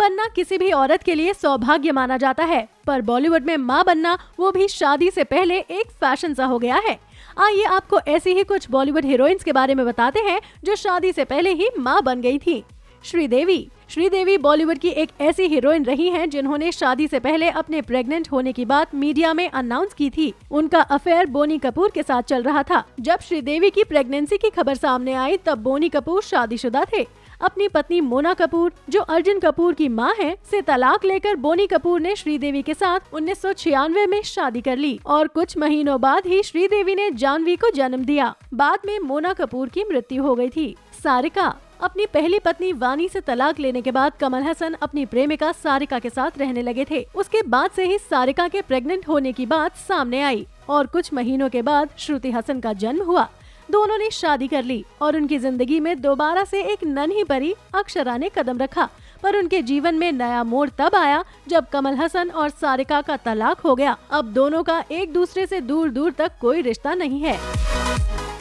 बनना किसी भी औरत के लिए सौभाग्य माना जाता है, पर बॉलीवुड में माँ बनना वो भी शादी से पहले एक फैशन सा हो गया है। आइए आपको ऐसी ही कुछ बॉलीवुड हीरोइंस के बारे में बताते हैं जो शादी से पहले ही माँ बन गई थी। श्रीदेवी बॉलीवुड की एक ऐसी हीरोइन रही हैं जिन्होंने शादी से पहले अपने प्रेग्नेंट होने की बात मीडिया में अनाउंस की थी। उनका अफेयर बोनी कपूर के साथ चल रहा था। जब श्रीदेवी की प्रेगनेंसी की खबर सामने आई तब बोनी कपूर शादीशुदा थे। अपनी पत्नी मोना कपूर, जो अर्जुन कपूर की मां है, से तलाक लेकर बोनी कपूर ने श्रीदेवी के साथ 1996 में शादी कर ली और कुछ महीनों बाद ही श्रीदेवी ने जानवी को जन्म दिया। बाद में मोना कपूर की मृत्यु हो गई थी। सारिका अपनी पहली पत्नी वानी से तलाक लेने के बाद कमल हसन अपनी प्रेमिका सारिका के साथ रहने लगे थे। उसके बाद से ही सारिका के प्रेग्नेंट होने की बात सामने आई और कुछ महीनों के बाद श्रुति हसन का जन्म हुआ। दोनों ने शादी कर ली और उनकी जिंदगी में दोबारा से एक नन्ही परी अक्षरा ने कदम रखा। पर उनके जीवन में नया मोड़ तब आया जब कमल हसन और सारिका का तलाक हो गया। अब दोनों का एक दूसरे से दूर दूर तक कोई रिश्ता नहीं है।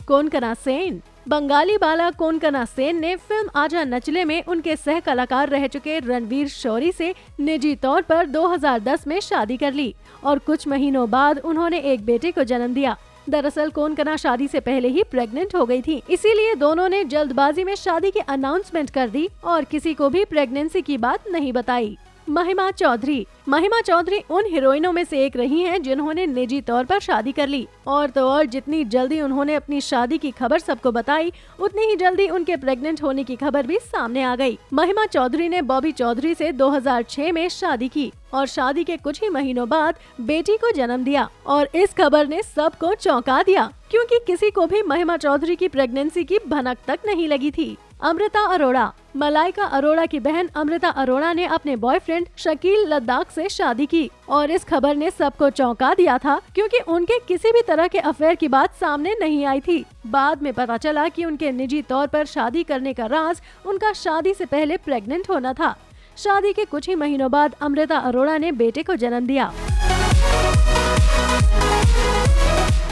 कोनकना सेन। बंगाली बाला कोनकना सेन ने फिल्म आजा नचले में उनके सह कलाकार रह चुके रणवीर शौरी से निजी तौर पर 2010 में शादी कर ली और कुछ महीनों बाद उन्होंने एक बेटे को जन्म दिया। दरअसल कोनकना शादी से पहले ही प्रेग्नेंट हो गई थी, इसीलिए दोनों ने जल्दबाजी में शादी की अनाउंसमेंट कर दी और किसी को भी प्रेगनेंसी की बात नहीं बताई। महिमा चौधरी उन हीरोइनों में से एक रही हैं जिन्होंने निजी तौर पर शादी कर ली और तो और जितनी जल्दी उन्होंने अपनी शादी की खबर सबको बताई, उतनी ही जल्दी उनके प्रेग्नेंट होने की खबर भी सामने आ गई। महिमा चौधरी ने बॉबी चौधरी से 2006 में शादी की और शादी के कुछ ही महीनों बाद बेटी को जन्म दिया और इस खबर ने सबको चौंका दिया, क्योंकि किसी को भी महिमा चौधरी की प्रेगनेंसी की भनक तक नहीं लगी थी। अमृता अरोड़ा। मलाइका अरोड़ा की बहन अमृता अरोड़ा ने अपने बॉयफ्रेंड शकील लद्दाख से शादी की और इस खबर ने सबको चौंका दिया था, क्योंकि उनके किसी भी तरह के अफेयर की बात सामने नहीं आई थी। बाद में पता चला कि उनके निजी तौर पर शादी करने का राज उनका शादी से पहले प्रेग्नेंट होना था। शादी के कुछ ही महीनों बाद अमृता अरोड़ा ने बेटे को जन्म दिया।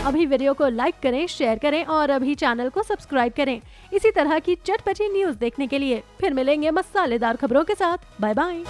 अभी वीडियो को लाइक करें, शेयर करें और अभी चैनल को सब्सक्राइब करें इसी तरह की चटपटी न्यूज़ देखने के लिए। फिर मिलेंगे मसालेदार खबरों के साथ। Bye bye.